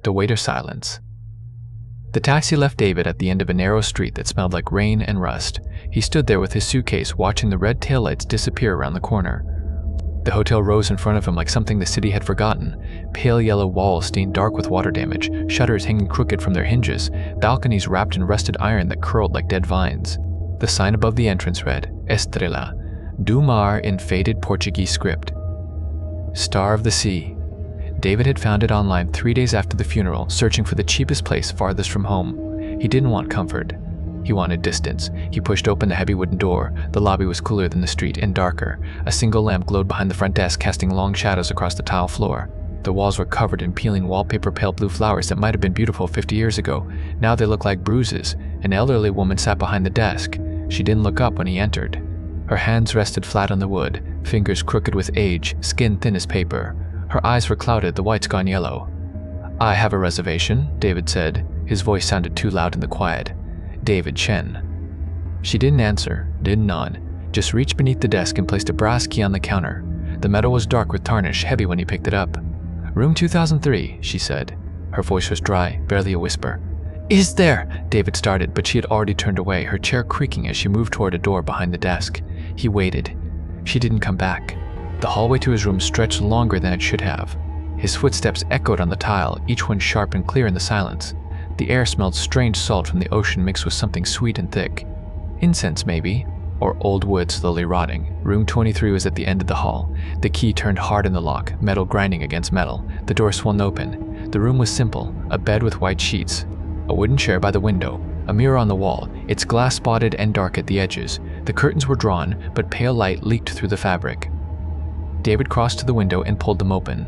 The weight of silence. The taxi left David at the end of a narrow street that smelled like rain and rust. He stood there with his suitcase, watching the red taillights disappear around the corner. The hotel rose in front of him like something the city had forgotten. Pale yellow walls stained dark with water damage, shutters hanging crooked from their hinges, balconies wrapped in rusted iron that curled like dead vines. The sign above the entrance read, Estrela, do Mar in faded Portuguese script. Star of the Sea. David had found it online 3 days after the funeral, searching for the cheapest place farthest from home. He didn't want comfort. He wanted distance. He pushed open the heavy wooden door. The lobby was cooler than the street and darker. A single lamp glowed behind the front desk, casting long shadows across the tile floor. The walls were covered in peeling wallpaper pale blue flowers that might have been beautiful 50 years ago. Now they looked like bruises. An elderly woman sat behind the desk. She didn't look up when he entered. Her hands rested flat on the wood, fingers crooked with age, skin thin as paper. Her eyes were clouded, the whites gone yellow. "I have a reservation," David said. His voice sounded too loud in the quiet. "David Chen." She didn't answer, didn't nod, just reached beneath the desk and placed a brass key on the counter. The metal was dark with tarnish, heavy when he picked it up. "Room 2003, she said. Her voice was dry, barely a whisper. "Is there?" David started, but she had already turned away, her chair creaking as she moved toward a door behind the desk. He waited. She didn't come back. The hallway to his room stretched longer than it should have. His footsteps echoed on the tile, each one sharp and clear in the silence. The air smelled strange salt from the ocean mixed with something sweet and thick. Incense, maybe, or old wood slowly rotting. Room 23 was at the end of the hall. The key turned hard in the lock, metal grinding against metal. The door swung open. The room was simple, a bed with white sheets, a wooden chair by the window, a mirror on the wall, its glass spotted and dark at the edges. The curtains were drawn, but pale light leaked through the fabric. David crossed to the window and pulled them open.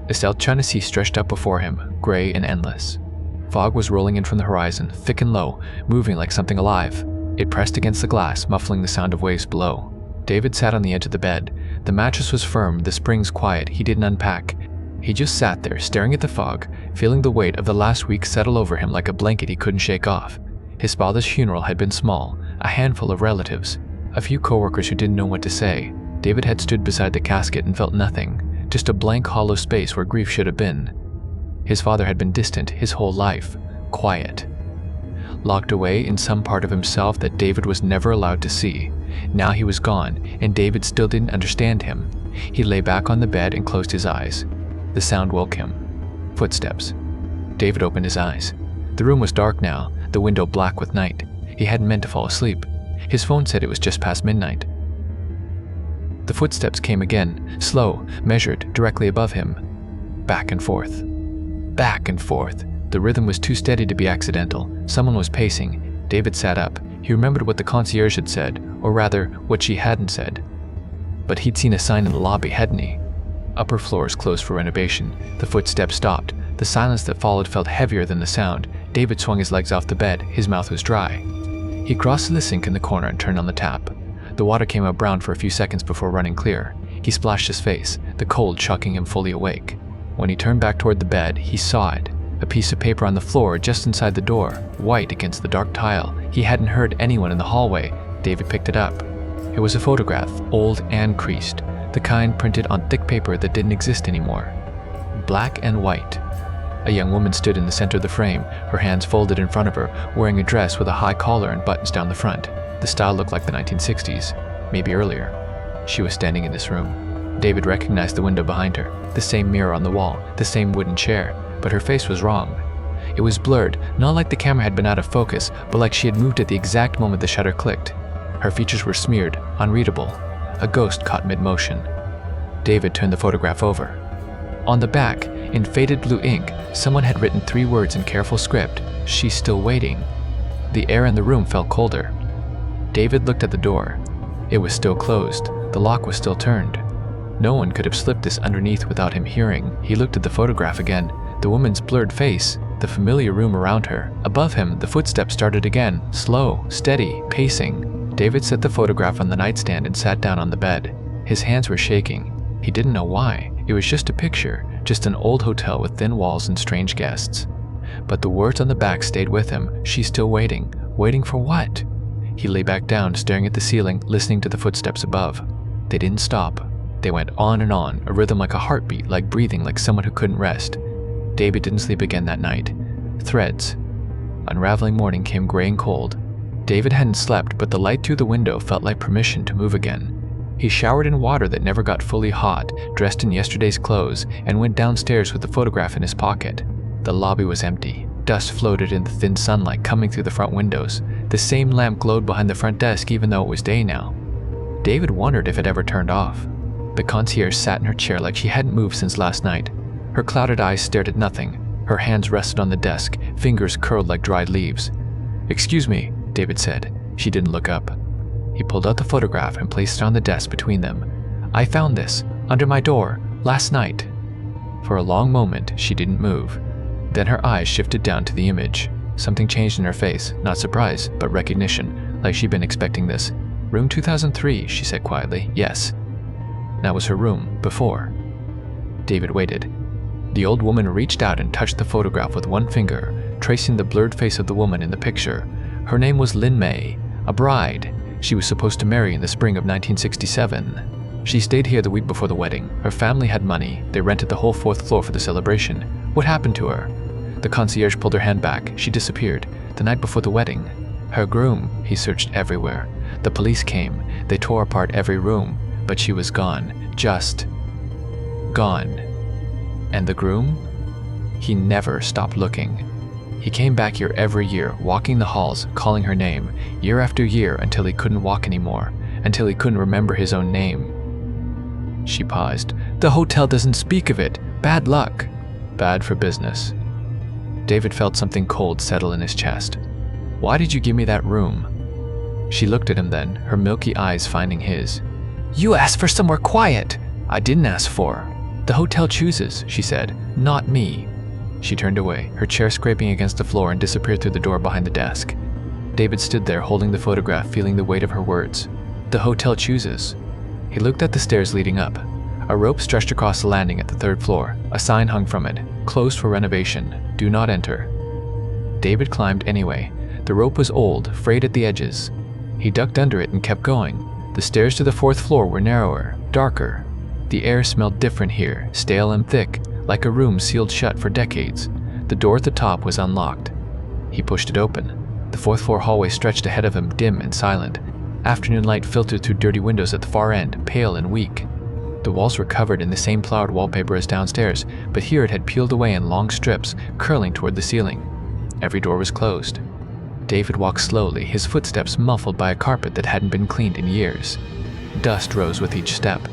The South China Sea stretched up before him, gray and endless. Fog was rolling in from the horizon, thick and low, moving like something alive. It pressed against the glass, muffling the sound of waves below. David sat on the edge of the bed. The mattress was firm, the springs quiet. He didn't unpack. He just sat there, staring at the fog, feeling the weight of the last week settle over him like a blanket he couldn't shake off. His father's funeral had been small, a handful of relatives, a few coworkers who didn't know what to say. David had stood beside the casket and felt nothing, just a blank hollow space where grief should have been. His father had been distant his whole life, quiet. Locked away in some part of himself that David was never allowed to see. Now he was gone, and David still didn't understand him. He lay back on the bed and closed his eyes. The sound woke him. Footsteps. David opened his eyes. The room was dark now, the window black with night. He hadn't meant to fall asleep. His phone said it was just past midnight. The footsteps came again, slow, measured, directly above him. Back and forth. Back and forth. The rhythm was too steady to be accidental. Someone was pacing. David sat up. He remembered what the concierge had said, or rather, what she hadn't said. But he'd seen a sign in the lobby, hadn't he? Upper floors closed for renovation. The footsteps stopped. The silence that followed felt heavier than the sound. David swung his legs off the bed. His mouth was dry. He crossed to the sink in the corner and turned on the tap. The water came out brown for a few seconds before running clear. He splashed his face, the cold shocking him fully awake. When he turned back toward the bed, he saw it. A piece of paper on the floor just inside the door, white against the dark tile. He hadn't heard anyone in the hallway. David picked it up. It was a photograph, old and creased, the kind printed on thick paper that didn't exist anymore. Black and white. A young woman stood in the center of the frame, her hands folded in front of her, wearing a dress with a high collar and buttons down the front. The style looked like the 1960s, maybe earlier. She was standing in this room. David recognized the window behind her, the same mirror on the wall, the same wooden chair, but her face was wrong. It was blurred, not like the camera had been out of focus, but like she had moved at the exact moment the shutter clicked. Her features were smeared, unreadable, a ghost caught mid-motion. David turned the photograph over. On the back, in faded blue ink, someone had written 3 words in careful script, "She's still waiting." The air in the room felt colder. David looked at the door. It was still closed. The lock was still turned. No one could have slipped this underneath without him hearing. He looked at the photograph again. The woman's blurred face, the familiar room around her. Above him, the footsteps started again, slow, steady, pacing. David set the photograph on the nightstand and sat down on the bed. His hands were shaking. He didn't know why. It was just a picture, just an old hotel with thin walls and strange guests. But the words on the back stayed with him. She's still waiting. Waiting for what? He lay back down, staring at the ceiling, listening to the footsteps above. They didn't stop. They went on, a rhythm like a heartbeat, like breathing, like someone who couldn't rest. David didn't sleep again that night. Threads. Unraveling morning came gray and cold. David hadn't slept, but the light through the window felt like permission to move again. He showered in water that never got fully hot, dressed in yesterday's clothes, and went downstairs with the photograph in his pocket. The lobby was empty. Dust floated in the thin sunlight coming through the front windows. The same lamp glowed behind the front desk even though it was day now. David wondered if it ever turned off. The concierge sat in her chair like she hadn't moved since last night. Her clouded eyes stared at nothing. Her hands rested on the desk, fingers curled like dried leaves. "Excuse me," David said. She didn't look up. He pulled out the photograph and placed it on the desk between them. "I found this, under my door, last night." For a long moment, she didn't move. Then her eyes shifted down to the image. Something changed in her face, not surprise, but recognition, like she'd been expecting this. "Room 2003, she said quietly. "Yes." That was her room, before. David waited. The old woman reached out and touched the photograph with one finger, tracing the blurred face of the woman in the picture. Her name was Lin Mei, a bride. She was supposed to marry in the spring of 1967. She stayed here the week before the wedding. Her family had money. They rented the whole 4th floor for the celebration. What happened to her? The concierge pulled her hand back. She disappeared. The night before the wedding. Her groom, he searched everywhere. The police came. They tore apart every room. But she was gone. Just gone. And the groom? He never stopped looking. He came back here every year, walking the halls, calling her name, year after year until he couldn't walk anymore, until he couldn't remember his own name. She paused. "The hotel doesn't speak of it. Bad luck." "Bad for business." David felt something cold settle in his chest. "Why did you give me that room?" She looked at him then, her milky eyes finding his. "You asked for somewhere quiet." "I didn't ask for." "The hotel chooses," she said, "not me." She turned away, her chair scraping against the floor, and disappeared through the door behind the desk. David stood there holding the photograph, feeling the weight of her words. "The hotel chooses." He looked at the stairs leading up. A rope stretched across the landing at the 3rd floor. A sign hung from it, "Closed for renovation. Do not enter." David climbed anyway. The rope was old, frayed at the edges. He ducked under it and kept going. The stairs to the 4th floor were narrower, darker. The air smelled different here, stale and thick, like a room sealed shut for decades. The door at the top was unlocked. He pushed it open. The 4th floor hallway stretched ahead of him, dim and silent. Afternoon light filtered through dirty windows at the far end, pale and weak. The walls were covered in the same flowered wallpaper as downstairs, but here it had peeled away in long strips, curling toward the ceiling. Every door was closed. David walked slowly, his footsteps muffled by a carpet that hadn't been cleaned in years. Dust rose with each step.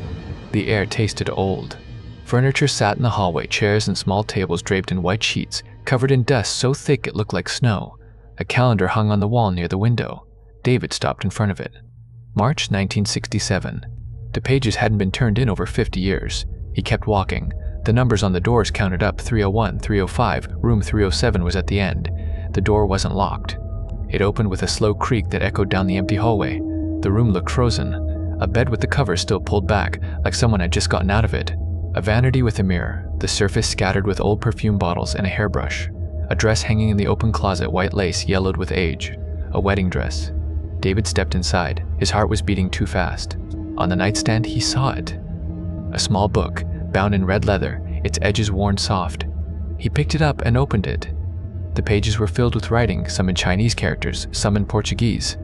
The air tasted old. Furniture sat in the hallway, chairs and small tables draped in white sheets, covered in dust so thick it looked like snow. A calendar hung on the wall near the window. David stopped in front of it. March 1967. The pages hadn't been turned in over 50 years. He kept walking. The numbers on the doors counted up: 301, 305, room 307 was at the end. The door wasn't locked. It opened with a slow creak that echoed down the empty hallway. The room looked frozen. A bed with the covers still pulled back, like someone had just gotten out of it. A vanity with a mirror, the surface scattered with old perfume bottles and a hairbrush. A dress hanging in the open closet, white lace, yellowed with age. A wedding dress. David stepped inside. His heart was beating too fast. On the nightstand, he saw it. A small book, bound in red leather, its edges worn soft. He picked it up and opened it. The pages were filled with writing, some in Chinese characters, some in Portuguese.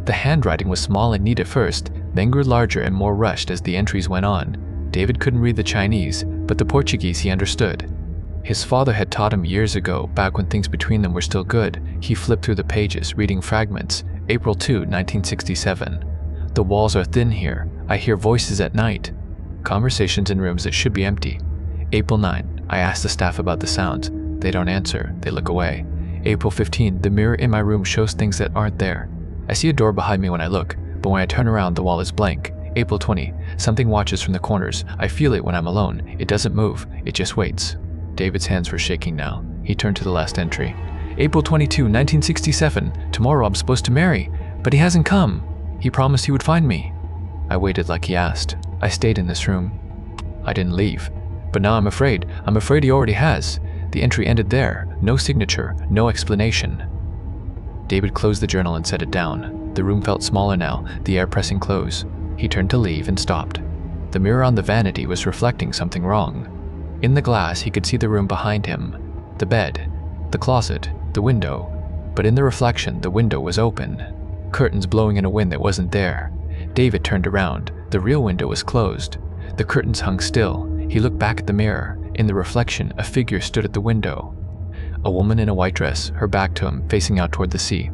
The handwriting was small and neat at first, then grew larger and more rushed as the entries went on. David couldn't read the Chinese, but the Portuguese he understood. His father had taught him years ago, back when things between them were still good. He flipped through the pages, reading fragments. April 2, 1967. The walls are thin here. I hear voices at night. Conversations in rooms that should be empty. April 9. I ask the staff about the sounds. They don't answer. They look away. April 15. The mirror in my room shows things that aren't there. I see a door behind me when I look, but when I turn around, the wall is blank. April 20. Something watches from the corners. I feel it when I'm alone. It doesn't move. It just waits. David's hands were shaking now. He turned to the last entry. April 22, 1967. Tomorrow I'm supposed to marry, but he hasn't come. He promised he would find me. I waited like he asked. I stayed in this room. I didn't leave. But now I'm afraid. I'm afraid he already has. The entry ended there. No signature. No explanation. David closed the journal and set it down. The room felt smaller now, the air pressing close. He turned to leave and stopped. The mirror on the vanity was reflecting something wrong. In the glass, he could see the room behind him. The bed, the closet, the window. But in the reflection, the window was open. Curtains blowing in a wind that wasn't there. David turned around. The real window was closed. The curtains hung still. He looked back at the mirror. In the reflection, a figure stood at the window. A woman in a white dress, her back to him, facing out toward the sea.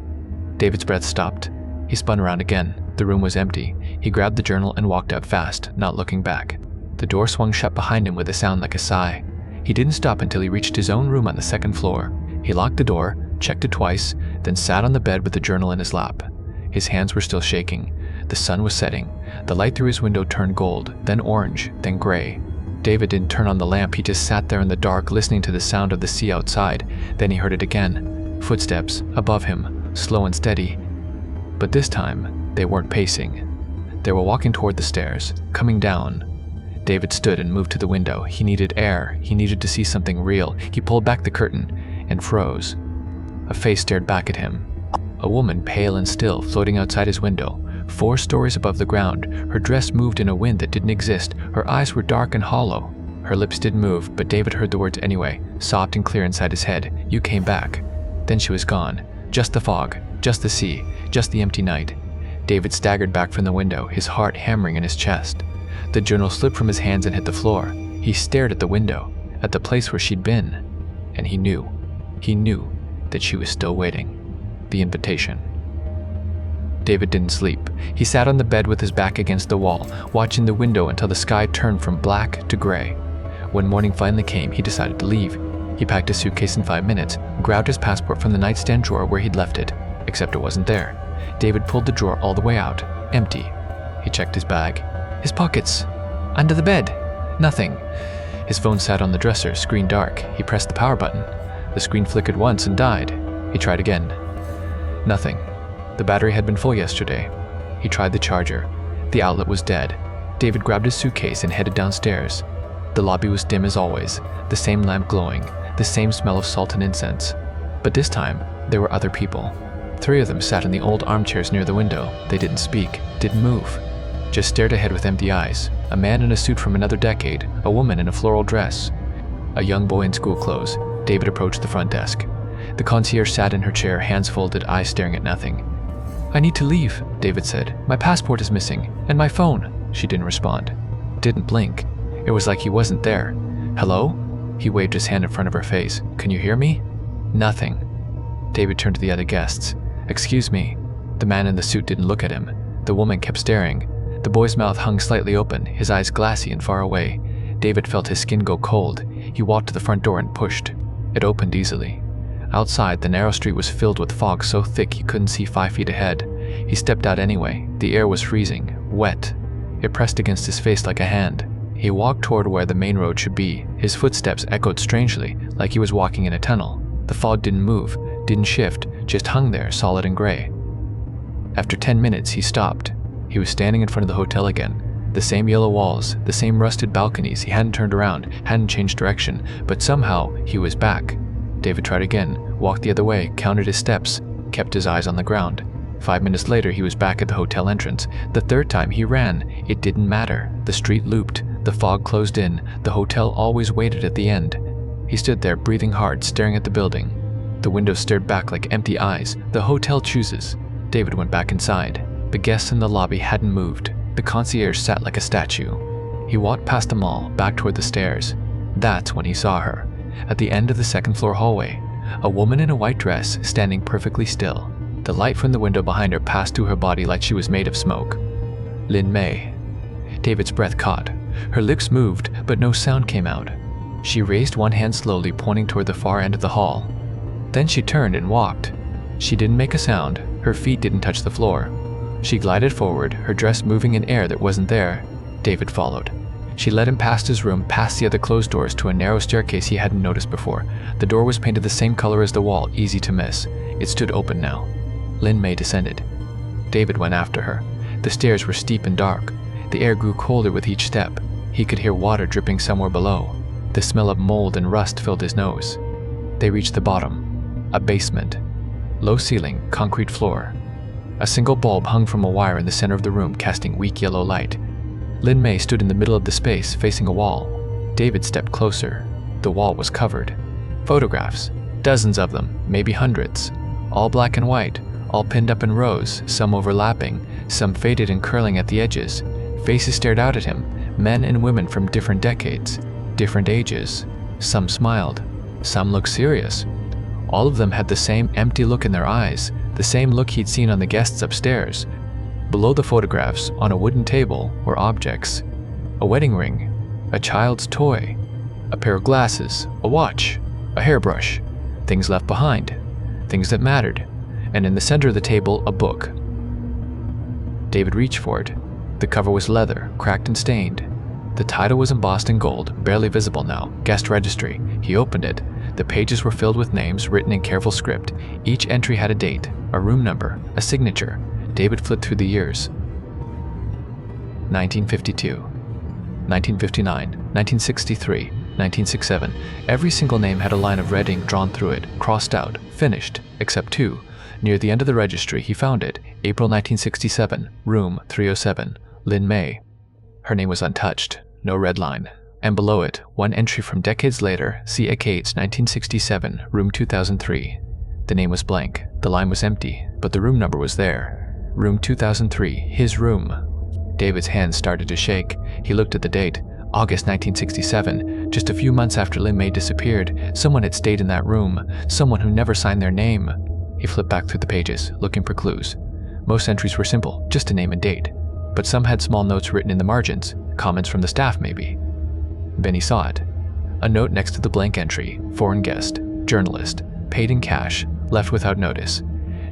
David's breath stopped. He spun around again. The room was empty. He grabbed the journal and walked out fast, not looking back. The door swung shut behind him with a sound like a sigh. He didn't stop until he reached his own room on the second floor. He locked the door, checked it twice, then sat on the bed with the journal in his lap. His hands were still shaking. The sun was setting. The light through his window turned gold, then orange, then gray. David didn't turn on the lamp. He just sat there in the dark, listening to the sound of the sea outside. Then he heard it again. Footsteps, above him, slow and steady. But this time, they weren't pacing. They were walking toward the stairs, coming down. David stood and moved to the window. He needed air. He needed to see something real. He pulled back the curtain and froze. A face stared back at him. A woman, pale and still, floating outside his window, 4 stories above the ground. Her dress moved in a wind that didn't exist. Her eyes were dark and hollow. Her lips didn't move, but David heard the words anyway, soft and clear inside his head. "You came back." Then she was gone. Just the fog, just the sea, just the empty night. David staggered back from the window, his heart hammering in his chest. The journal slipped from his hands and hit the floor. He stared at the window, at the place where she'd been, and he knew that she was still waiting. The invitation. David didn't sleep. He sat on the bed with his back against the wall, watching the window until the sky turned from black to gray. When morning finally came, he decided to leave. He packed his suitcase in 5 minutes, grabbed his passport from the nightstand drawer where he'd left it, except it wasn't there. David pulled the drawer all the way out, empty. He checked his bag. His pockets. Under the bed. Nothing. His phone sat on the dresser, screen dark. He pressed the power button. The screen flickered once and died. He tried again. Nothing. The battery had been full yesterday. He tried the charger. The outlet was dead. David grabbed his suitcase and headed downstairs. The lobby was dim as always, the same lamp glowing, the same smell of salt and incense. But this time, there were other people. 3 of them sat in the old armchairs near the window. They didn't speak, didn't move, just stared ahead with empty eyes. A man in a suit from another decade, a woman in a floral dress, a young boy in school clothes. David approached the front desk. The concierge sat in her chair, hands folded, eyes staring at nothing. "I need to leave," David said. "My passport is missing, and my phone." She didn't respond, didn't blink. It was like he wasn't there. "Hello?" He waved his hand in front of her face. "Can you hear me?" Nothing. David turned to the other guests. "Excuse me." The man in the suit didn't look at him. The woman kept staring. The boy's mouth hung slightly open, his eyes glassy and far away. David felt his skin go cold. He walked to the front door and pushed. It opened easily. Outside, the narrow street was filled with fog so thick he couldn't see 5 feet ahead. He stepped out anyway. The air was freezing, wet. It pressed against his face like a hand. He walked toward where the main road should be. His footsteps echoed strangely, like he was walking in a tunnel. The fog didn't move, didn't shift, just hung there, solid and gray. After 10 minutes, he stopped. He was standing in front of the hotel again. The same yellow walls, the same rusted balconies. He hadn't turned around, hadn't changed direction, but somehow he was back. David tried again, walked the other way, counted his steps, kept his eyes on the ground. 5 minutes later, he was back at the hotel entrance. The 3rd time he ran. It didn't matter. The street looped. The fog closed in. The hotel always waited at the end. He stood there, breathing hard, staring at the building. The windows stared back like empty eyes. The hotel chooses. David went back inside. The guests in the lobby hadn't moved. The concierge sat like a statue. He walked past them all, back toward the stairs. That's when he saw her. At the end of the 2nd floor hallway, a woman in a white dress, standing perfectly still. The light from the window behind her passed through her body like she was made of smoke. Lin Mei. David's breath caught. Her lips moved, but no sound came out. She raised one hand slowly, pointing toward the far end of the hall. Then she turned and walked. She didn't make a sound. Her feet didn't touch the floor. She glided forward, her dress moving in air that wasn't there. David followed. She led him past his room, past the other closed doors, to a narrow staircase he hadn't noticed before. The door was painted the same color as the wall, easy to miss. It stood open now. Lin Mei descended. David went after her. The stairs were steep and dark. The air grew colder with each step. He could hear water dripping somewhere below. The smell of mold and rust filled his nose. They reached the bottom. A basement. Low ceiling, concrete floor. A single bulb hung from a wire in the center of the room, casting weak yellow light. Lin Mei stood in the middle of the space, facing a wall. David stepped closer. The wall was covered. Photographs, dozens of them, maybe hundreds, all black and white, all pinned up in rows, some overlapping, some faded and curling at the edges. Faces stared out at him, men and women from different decades, different ages. Some smiled, some looked serious. All of them had the same empty look in their eyes, the same look he'd seen on the guests upstairs. Below the photographs, on a wooden table, were objects. A wedding ring, a child's toy, a pair of glasses, a watch, a hairbrush, things left behind, things that mattered, and in the center of the table, a book. David reached for it. The cover was leather, cracked and stained. The title was embossed in gold, barely visible now, Guest Registry. He opened it. The pages were filled with names written in careful script. Each entry had a date, a room number, a signature. David flipped through the years. 1952, 1959, 1963, 1967. Every single name had a line of red ink drawn through it, crossed out, finished, except two. Near the end of the registry, he found it, April 1967, room 307, Lynn May. Her name was untouched, no red line. And below it, one entry from decades later, C. Cates, 1967, room 2003. The name was blank, the line was empty, but the room number was there. Room 2003, his room. David's hands started to shake. He looked at the date, August 1967, just a few months after Lynn May disappeared. Someone had stayed in that room, someone who never signed their name. He flipped back through the pages, looking for clues. Most entries were simple, just a name and date. But some had small notes written in the margins, comments from the staff maybe. Then he saw it. A note next to the blank entry, foreign guest, journalist, paid in cash, left without notice.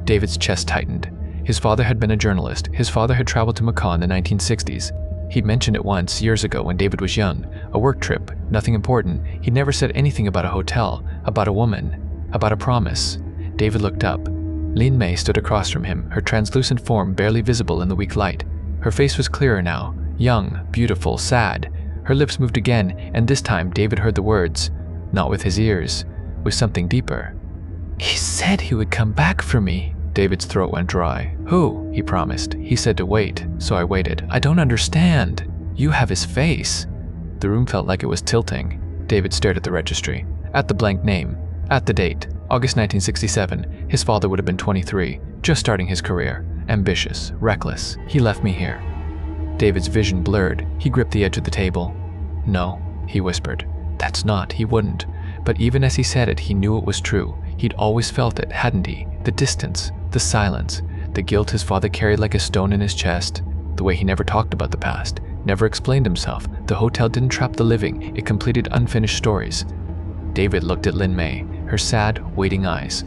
David's chest tightened. His father had been a journalist. His father had traveled to Macau in the 1960s. He'd mentioned it once, years ago when David was young. A work trip, nothing important. He'd never said anything about a hotel, about a woman, about a promise. David looked up. Lynn May stood across from him, her translucent form barely visible in the weak light. Her face was clearer now, young, beautiful, sad. Her lips moved again, and this time David heard the words, not with his ears, with something deeper. "He said he would come back for me." David's throat went dry. "Who?" he promised. "He said to wait, so I waited. I don't understand. You have his face." The room felt like it was tilting. David stared at the registry, at the blank name, at the date, August 1967. His father would have been 23, just starting his career, ambitious, reckless. He left me here. David's vision blurred. He gripped the edge of the table. "No," he whispered. "That's not, he wouldn't." But even as he said it, he knew it was true. He'd always felt it, hadn't he? The distance, the silence, the guilt his father carried like a stone in his chest, the way he never talked about the past, never explained himself. The hotel didn't trap the living, it completed unfinished stories. David looked at Lynn May, her sad, waiting eyes.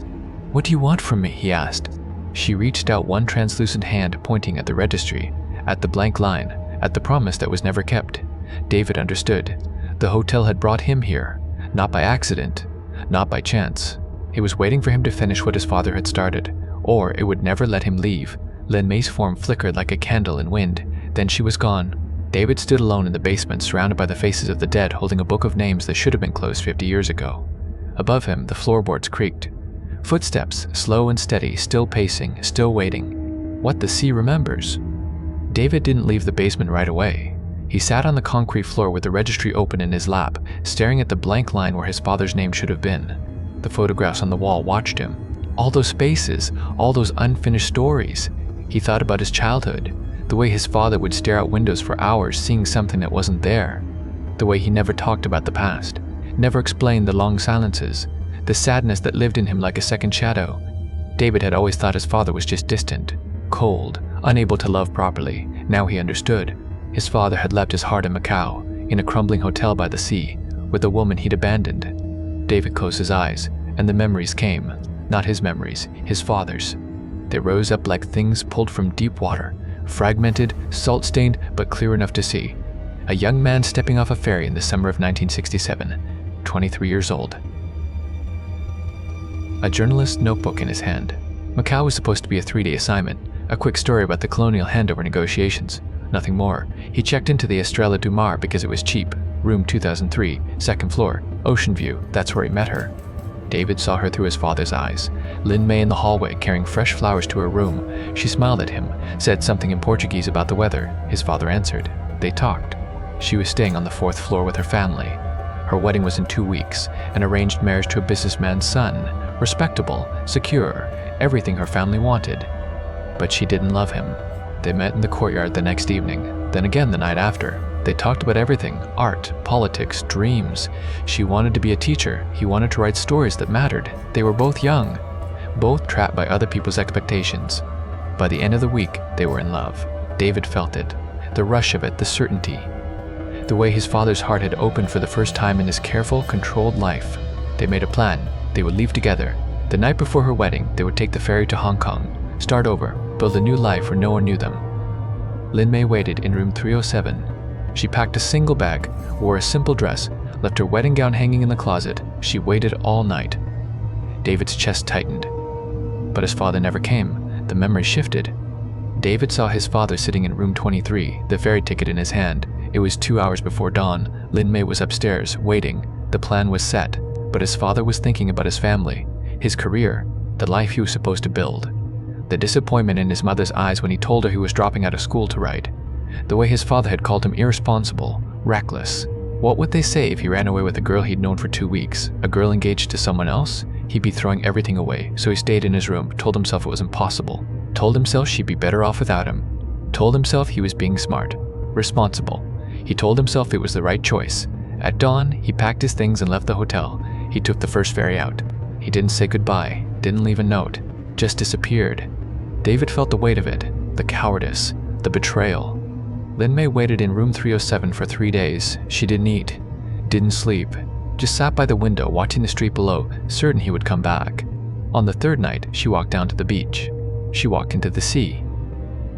"What do you want from me?" he asked. She reached out one translucent hand pointing at the registry, at the blank line, at the promise that was never kept. David understood. The hotel had brought him here, not by accident, not by chance. It was waiting for him to finish what his father had started, or it would never let him leave. Lynn May's form flickered like a candle in wind, then she was gone. David stood alone in the basement, surrounded by the faces of the dead, holding a book of names that should have been closed 50 years ago. Above him, the floorboards creaked. Footsteps, slow and steady, still pacing, still waiting. What the sea remembers. David didn't leave the basement right away. He sat on the concrete floor with the registry open in his lap, staring at the blank line where his father's name should have been. The photographs on the wall watched him. All those faces, all those unfinished stories. He thought about his childhood, the way his father would stare out windows for hours seeing something that wasn't there, the way he never talked about the past, never explained the long silences, the sadness that lived in him like a second shadow. David had always thought his father was just distant, cold, unable to love properly. Now he understood. His father had left his heart in Macau, in a crumbling hotel by the sea, with a woman he'd abandoned. David closed his eyes, and the memories came. Not his memories, his father's. They rose up like things pulled from deep water, fragmented, salt-stained, but clear enough to see. A young man stepping off a ferry in the summer of 1967, 23 years old. A journalist's notebook in his hand. Macau was supposed to be a 3-day assignment, a quick story about the colonial handover negotiations. Nothing more. He checked into the Estrella du Mar because it was cheap. Room 2003, second floor, ocean view, that's where he met her. David saw her through his father's eyes. Lynn May in the hallway carrying fresh flowers to her room. She smiled at him, said something in Portuguese about the weather. His father answered. They talked. She was staying on the 4th floor with her family. Her wedding was in 2 weeks, an arranged marriage to a businessman's son, respectable, secure, everything her family wanted. But she didn't love him. They met in the courtyard the next evening, then again the night after. They talked about everything: art, politics, dreams. She wanted to be a teacher. He wanted to write stories that mattered. They were both young, both trapped by other people's expectations. By the end of the week, they were in love. David felt it, the rush of it, the certainty. The way his father's heart had opened for the first time in his careful, controlled life. They made a plan. They would leave together. The night before her wedding, they would take the ferry to Hong Kong, start over, build a new life where no one knew them. Lin Mei waited in room 307. She packed a single bag, wore a simple dress, left her wedding gown hanging in the closet. She waited all night. David's chest tightened. But his father never came. The memory shifted. David saw his father sitting in room 23, the ferry ticket in his hand. It was 2 hours before dawn. Lin Mei was upstairs, waiting. The plan was set, but his father was thinking about his family, his career, the life he was supposed to build. The disappointment in his mother's eyes when he told her he was dropping out of school to write. The way his father had called him irresponsible, reckless. What would they say if he ran away with a girl he'd known for 2 weeks, a girl engaged to someone else? He'd be throwing everything away, so he stayed in his room, told himself it was impossible, told himself she'd be better off without him, told himself he was being smart, responsible. He told himself it was the right choice. At dawn, he packed his things and left the hotel. He took the first ferry out. He didn't say goodbye, didn't leave a note, just disappeared. David felt the weight of it, the cowardice, the betrayal. Lin Mei waited in room 307 for 3 days. She didn't eat, didn't sleep, just sat by the window watching the street below, certain he would come back. On the third night, she walked down to the beach. She walked into the sea.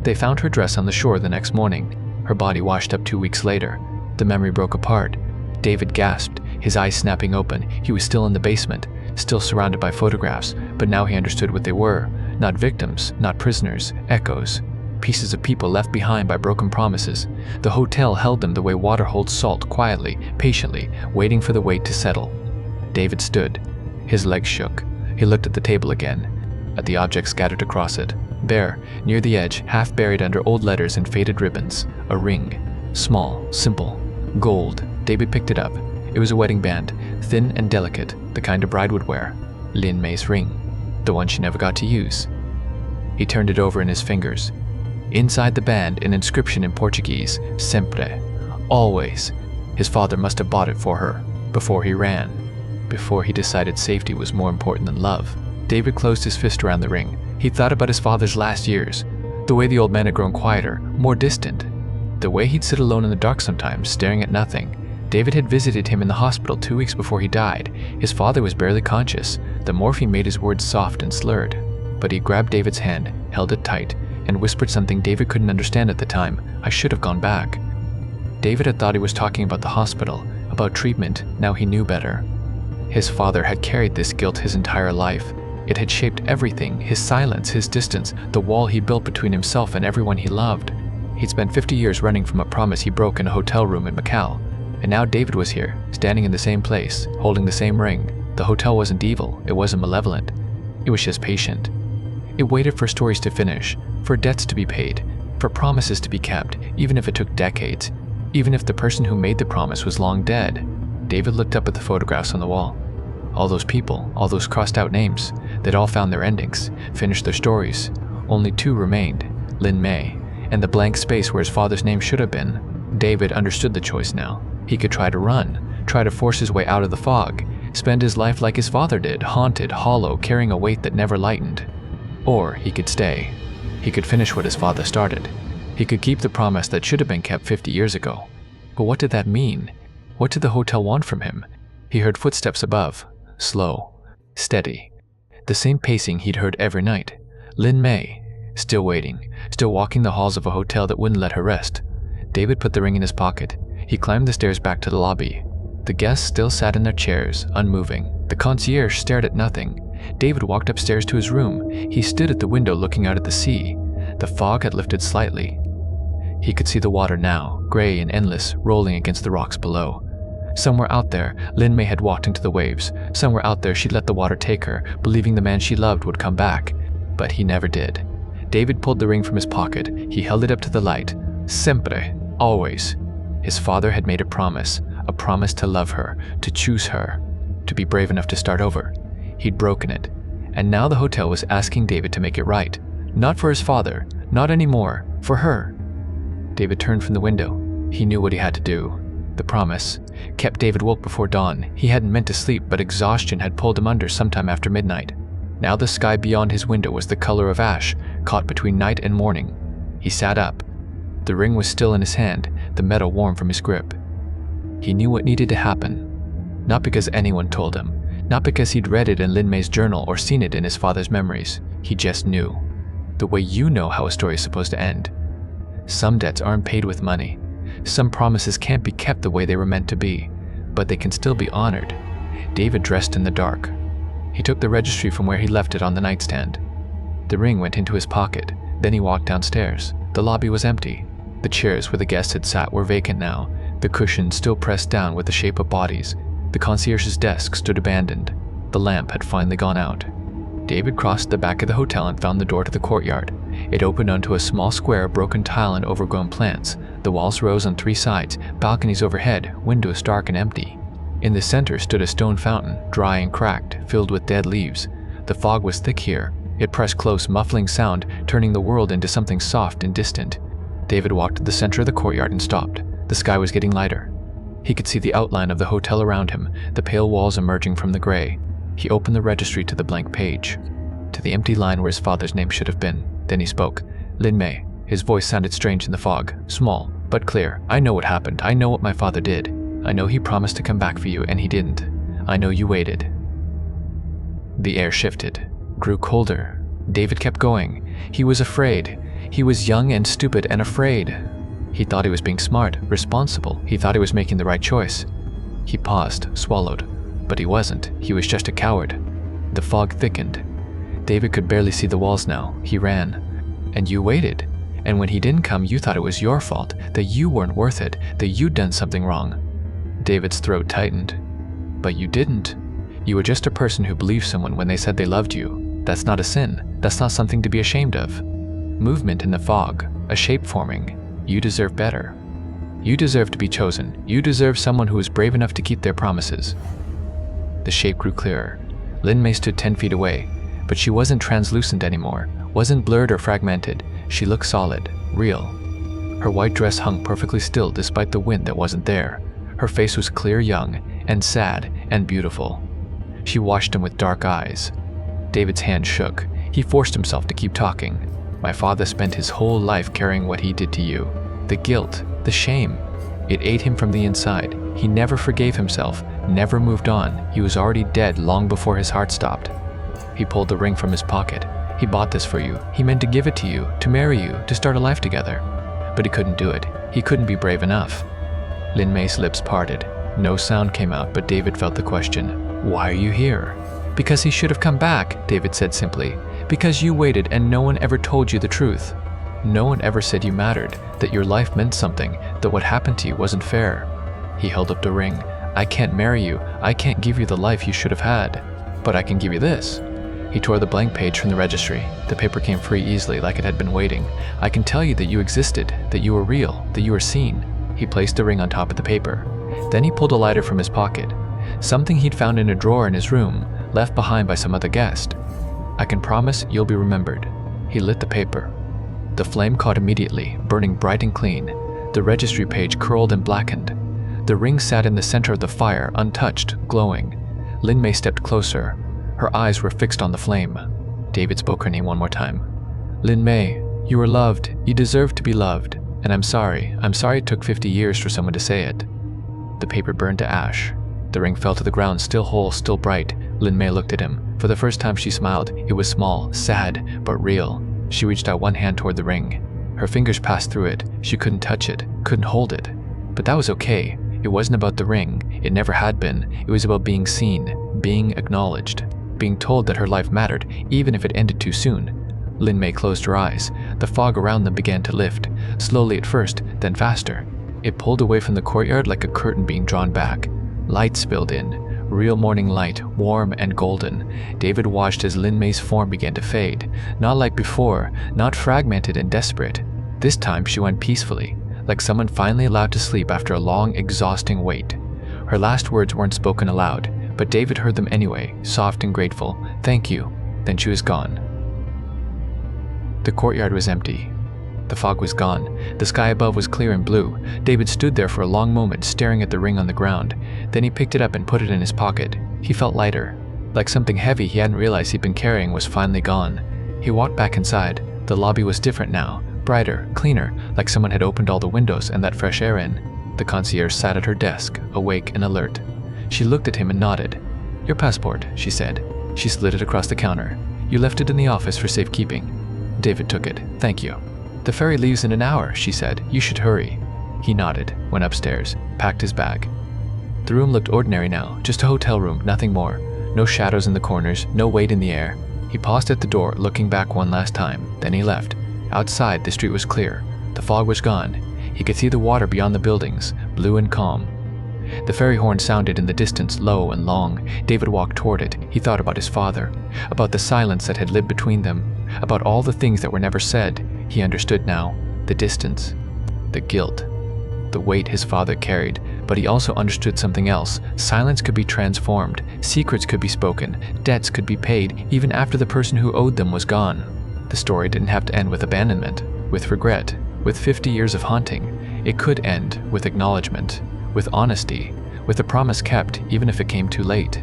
They found her dress on the shore the next morning, her body washed up 2 weeks later. The memory broke apart. David gasped, his eyes snapping open. He was still in the basement, still surrounded by photographs, but now he understood what they were. Not victims, not prisoners, echoes. Pieces of people left behind by broken promises. The hotel held them the way water holds salt, quietly, patiently, waiting for the weight to settle. David stood. His legs shook. He looked at the table again, at the objects scattered across it. Bare, near the edge, half buried under old letters and faded ribbons. A ring. Small, simple, gold. David picked it up. It was a wedding band, thin and delicate, the kind a bride would wear. Lin Mei's ring. The one she never got to use. He turned it over in his fingers. Inside the band, an inscription in Portuguese, sempre, always. His father must have bought it for her, before he ran, before he decided safety was more important than love. David closed his fist around the ring. He thought about his father's last years, the way the old man had grown quieter, more distant, the way he'd sit alone in the dark sometimes, staring at nothing. David had visited him in the hospital 2 weeks before he died. His father was barely conscious. The morphine made his words soft and slurred. But he grabbed David's hand, held it tight, and whispered something David couldn't understand at the time. I should have gone back. David had thought he was talking about the hospital, about treatment. Now he knew better. His father had carried this guilt his entire life. It had shaped everything, his silence, his distance, the wall he built between himself and everyone he loved. He'd spent 50 years running from a promise he broke in a hotel room in Macau. And now David was here, standing in the same place, holding the same ring. The hotel wasn't evil, it wasn't malevolent. It was just patient. It waited for stories to finish, for debts to be paid, for promises to be kept, even if it took decades, even if the person who made the promise was long dead. David looked up at the photographs on the wall. All those people, all those crossed out names, they'd all found their endings, finished their stories. Only 2 remained, Lin Mei, and the blank space where his father's name should have been. David understood the choice now. He could try to run, try to force his way out of the fog, spend his life like his father did, haunted, hollow, carrying a weight that never lightened. Or he could stay. He could finish what his father started. He could keep the promise that should have been kept 50 years ago. But what did that mean? What did the hotel want from him? He heard footsteps above, slow, steady, the same pacing he'd heard every night. Lin Mei, still waiting, still walking the halls of a hotel that wouldn't let her rest. David put the ring in his pocket. He climbed the stairs back to the lobby. The guests still sat in their chairs, unmoving. The concierge stared at nothing. David walked upstairs to his room. He stood at the window looking out at the sea. The fog had lifted slightly. He could see the water now, gray and endless, rolling against the rocks below. Somewhere out there, Lin Mei had walked into the waves. Somewhere out there, she'd let the water take her, believing the man she loved would come back. But he never did. David pulled the ring from his pocket. He held it up to the light. Sempre, always. His father had made a promise a promise to love her, to choose her, to be brave enough to start over. He'd broken it, and now the hotel was asking David to make it right. Not for his father, not anymore, for her. David turned from the window. He knew what he had to do. The promise kept David woke before dawn. He hadn't meant to sleep, but exhaustion had pulled him under sometime after midnight. Now the sky beyond his window was the color of ash, caught between night and morning. He sat up. The ring was still in his hand, the metal warm from his grip. He knew what needed to happen. Not because anyone told him, not because he'd read it in Lin Mei's journal or seen it in his father's memories. He just knew. The way you know how a story is supposed to end. Some debts aren't paid with money. Some promises can't be kept the way they were meant to be, but they can still be honored. David dressed in the dark. He took the registry from where he left it on the nightstand. The ring went into his pocket. Then he walked downstairs. The lobby was empty. The chairs where the guests had sat were vacant now, the cushions still pressed down with the shape of bodies. The concierge's desk stood abandoned. The lamp had finally gone out. David crossed the back of the hotel and found the door to the courtyard. It opened onto a small square of broken tile and overgrown plants. The walls rose on 3 sides, balconies overhead, windows dark and empty. In the center stood a stone fountain, dry and cracked, filled with dead leaves. The fog was thick here. It pressed close, muffling sound, turning the world into something soft and distant. David walked to the center of the courtyard and stopped. The sky was getting lighter. He could see the outline of the hotel around him, the pale walls emerging from the gray. He opened the registry to the blank page, to the empty line where his father's name should have been. Then he spoke. Lin Mei. His voice sounded strange in the fog, small, but clear. I know what happened. I know what my father did. I know he promised to come back for you, and he didn't. I know you waited. The air shifted, grew colder. David kept going. He was afraid. He was young and stupid and afraid. He thought he was being smart, responsible. He thought he was making the right choice. He paused, swallowed. But he wasn't. He was just a coward. The fog thickened. David could barely see the walls now. He ran. And you waited. And when he didn't come, you thought it was your fault, that you weren't worth it, that you'd done something wrong. David's throat tightened. But you didn't. You were just a person who believed someone when they said they loved you. That's not a sin. That's not something to be ashamed of. Movement in the fog, a shape forming. You deserve better. You deserve to be chosen. You deserve someone who is brave enough to keep their promises. The shape grew clearer. Lin Mei stood 10 feet away, but she wasn't translucent anymore, wasn't blurred or fragmented. She looked solid, real. Her white dress hung perfectly still despite the wind that wasn't there. Her face was clear, young, and sad, and beautiful. She watched him with dark eyes. David's hand shook. He forced himself to keep talking. My father spent his whole life carrying what he did to you. The guilt, the shame. It ate him from the inside. He never forgave himself, never moved on. He was already dead long before his heart stopped. He pulled the ring from his pocket. He bought this for you. He meant to give it to you, to marry you, to start a life together. But he couldn't do it. He couldn't be brave enough. Lin Mei's lips parted. No sound came out, but David felt the question. Why are you here? Because he should have come back, David said simply. Because you waited and no one ever told you the truth. No one ever said you mattered, that your life meant something, that what happened to you wasn't fair. He held up the ring. I can't marry you. I can't give you the life you should have had. But I can give you this. He tore the blank page from the registry. The paper came free easily, like it had been waiting. I can tell you that you existed, that you were real, that you were seen. He placed the ring on top of the paper. Then he pulled a lighter from his pocket. Something he'd found in a drawer in his room, left behind by some other guest. I can promise you'll be remembered. He lit the paper. The flame caught immediately, burning bright and clean. The registry page curled and blackened. The ring sat in the center of the fire, untouched, glowing. Lin Mei stepped closer. Her eyes were fixed on the flame. David spoke her name one more time. Lin Mei, you were loved. You deserve to be loved. And I'm sorry. I'm sorry it took 50 years for someone to say it. The paper burned to ash. The ring fell to the ground, still whole, still bright. Lin Mei looked at him. For the first time she smiled. It was small, sad, but real. She reached out one hand toward the ring. Her fingers passed through it. She couldn't touch it, couldn't hold it. But that was okay. It wasn't about the ring. It never had been. It was about being seen, being acknowledged, being told that her life mattered, even if it ended too soon. Lin Mei closed her eyes. The fog around them began to lift, slowly at first, then faster. It pulled away from the courtyard like a curtain being drawn back. Light spilled in, real morning light, warm and golden. David watched as Lin Mei's form began to fade, not like before, not fragmented and desperate. This time she went peacefully, like someone finally allowed to sleep after a long, exhausting wait. Her last words weren't spoken aloud, but David heard them anyway, soft and grateful. "Thank you." Then she was gone. The courtyard was empty. The fog was gone. The sky above was clear and blue. David stood there for a long moment, staring at the ring on the ground. Then he picked it up and put it in his pocket. He felt lighter, like something heavy he hadn't realized he'd been carrying was finally gone. He walked back inside. The lobby was different now, brighter, cleaner, like someone had opened all the windows and let fresh air in. The concierge sat at her desk, awake and alert. She looked at him and nodded. "Your passport," she said. She slid it across the counter. "You left it in the office for safekeeping." David took it. "Thank you." "The ferry leaves in an hour," she said. "You should hurry." He nodded, went upstairs, packed his bag. The room looked ordinary now, just a hotel room, nothing more. No shadows in the corners, no weight in the air. He paused at the door, looking back one last time. Then he left. Outside, the street was clear. The fog was gone. He could see the water beyond the buildings, blue and calm. The ferry horn sounded in the distance, low and long. David walked toward it. He thought about his father, about the silence that had lived between them, about all the things that were never said. He understood now. The distance, the guilt, the weight his father carried. But he also understood something else. Silence could be transformed. Secrets could be spoken. Debts could be paid, even after the person who owed them was gone. The story didn't have to end with abandonment, with regret, with 50 years of haunting. It could end with acknowledgement, with honesty, with a promise kept, even if it came too late.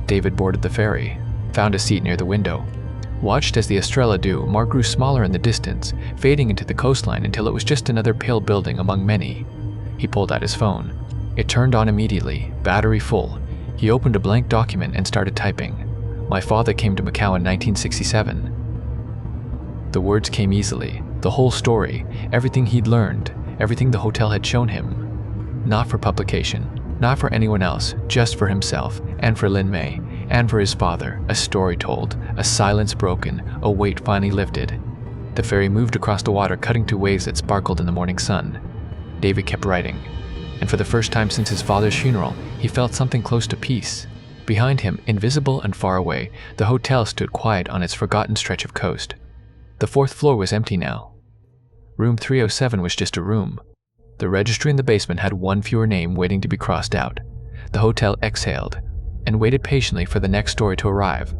David boarded the ferry, found a seat near the window, watched as the Estrella do more grew smaller in the distance, fading into the coastline until it was just another pale building among many. He pulled out his phone. It turned on immediately, battery full. He opened a blank document and started typing. "My father came to Macau in 1967. The words came easily, the whole story, everything he'd learned, everything the hotel had shown him. Not for publication, not for anyone else, just for himself, and for Lin Mei, and for his father. A story told, a silence broken, a weight finally lifted. The ferry moved across the water, cutting to waves that sparkled in the morning sun. David kept writing, and for the first time since his father's funeral, he felt something close to peace. Behind him, invisible and far away, the hotel stood quiet on its forgotten stretch of coast. The 4th floor was empty now. Room 307 was just a room. The registry in the basement had one fewer name waiting to be crossed out. The hotel exhaled and waited patiently for the next story to arrive.